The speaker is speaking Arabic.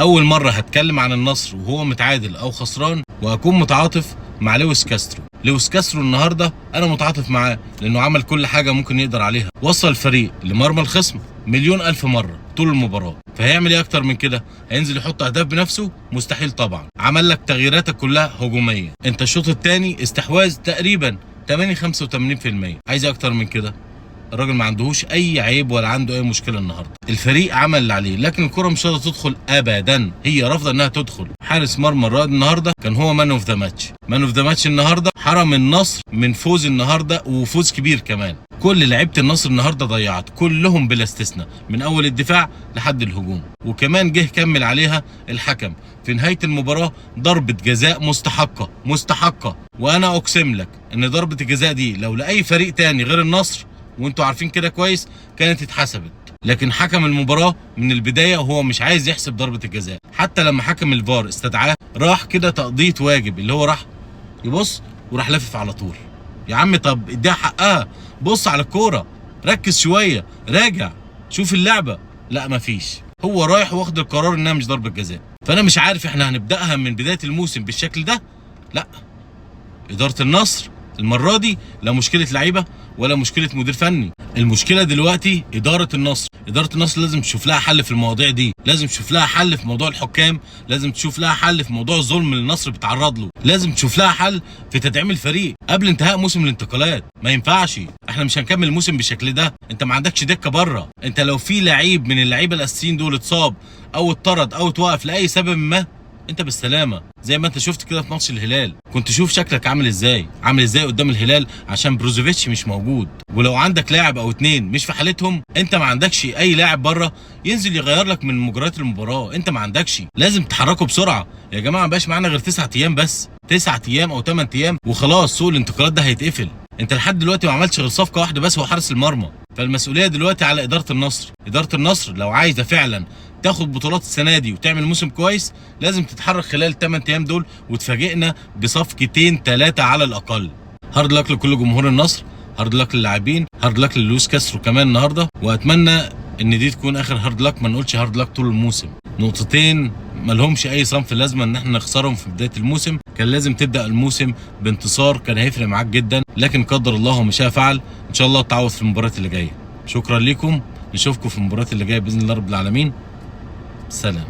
اول مره هتكلم عن النصر وهو متعادل او خسران، وهكون متعاطف مع لويس كاسترو. لويس كاسترو النهارده انا متعاطف معاه لانه عمل كل حاجه ممكن يقدر عليها، وصل الفريق لمرمى الخصم مليون الف مره طول المباراه، فهيعمل ايه اكتر من كده؟ هينزل يحط اهداف بنفسه؟ مستحيل طبعا. عمل لك تغييراتك كلها هجوميه، انت الشوط الثاني استحواذ تقريبا 85%، عايز اكتر من كده؟ الراجل ما عندهوش اي عيب ولا عنده اي مشكله النهارده، الفريق عمل اللي عليه، لكن الكره مش راضيه تدخل ابدا، هي رافضه انها تدخل. حارس مرمى الرائد النهارده كان هو مان اوف ذا ماتش، مان اوف ذا ماتش النهارده، حرم النصر من فوز النهارده وفوز كبير كمان. كل لعيبه النصر النهارده ضيعت، كلهم بلا استثناء، من اول الدفاع لحد الهجوم. وكمان جه كمل عليها الحكم في نهايه المباراه ضربه جزاء مستحقه، وانا اقسم لك ان ضربه الجزاء دي لو لاي فريق تاني غير النصر، وانتوا عارفين كده كويس، كانت اتحسبت. لكن حكم المباراه من البدايه وهو مش عايز يحسب ضربه الجزاء، حتى لما حكم الفار استدعاه راح كده تقضيه واجب، اللي هو راح يبص وراح لافف على طول. يا عم طب اديها حقها، بص على الكوره، ركز شويه، راجع شوف اللعبه. لا مفيش، هو رايح واخد القرار انها مش ضربه جزاء. فانا مش عارف احنا هنبداها من بدايه الموسم بالشكل ده؟ لا، اداره النصر المره دي لا مشكله لعيبه ولا مشكله مدير فني، المشكله دلوقتي اداره النصر. اداره النصر لازم تشوف لها حل في المواضيع دي، لازم تشوف لها حل في موضوع الحكام، لازم تشوف لها حل في موضوع الظلم اللي النصر بيتعرض له، لازم تشوف لها حل في تدعيم الفريق قبل انتهاء موسم الانتقالات. ما ينفعش، احنا مش هنكمل الموسم بالشكل ده. انت ما عندكش دكه بره، انت لو في لعيب من اللعيبه الاساسيين دول اتصاب او اتطرد او اتوقف لاي سبب ما، انت بالسلامه. زي ما انت شفت كده في ماتش الهلال، كنت شوف شكلك عامل ازاي قدام الهلال عشان بروزوفيتش مش موجود. ولو عندك لاعب او اتنين مش في حالتهم، انت ما عندكش اي لاعب بره ينزل يغير لك من مجريات المباراه، انت ما عندكش. لازم تحركوا بسرعه يا جماعه، ما بقاش معانا غير 9 ايام بس، 9 ايام او 8 ايام وخلاص سوق الانتقالات ده هيتقفل. انت لحد دلوقتي ما عملتش غير صفقه واحده بس، هو حارس المرمى. فالمسؤوليه دلوقتي على اداره النصر. اداره النصر لو عايزه فعلا تاخد بطولات السنه دي وتعمل موسم كويس، لازم تتحرك خلال 8 ايام دول وتفاجئنا بصفقتين 3 على الاقل. هارد لك لكل جمهور النصر، هارد لك للاعبين، هارد لك للويس كاسترو كمان النهارده، واتمنى ان دي تكون اخر هارد لك، ما نقولش هارد لك طول الموسم. نقطتين مالهمش اي صنف لازمه ان احنا نخسرهم في بدايه الموسم، كان لازم تبدا الموسم بانتصار، كان هيفرق معاك جدا، لكن قدر الله وما شاء فعل. ان شاء الله تعوض في المباريات اللي جايه. شكرا لكم، نشوفكم في المباريات اللي جايه باذن الله رب العالمين. سلام.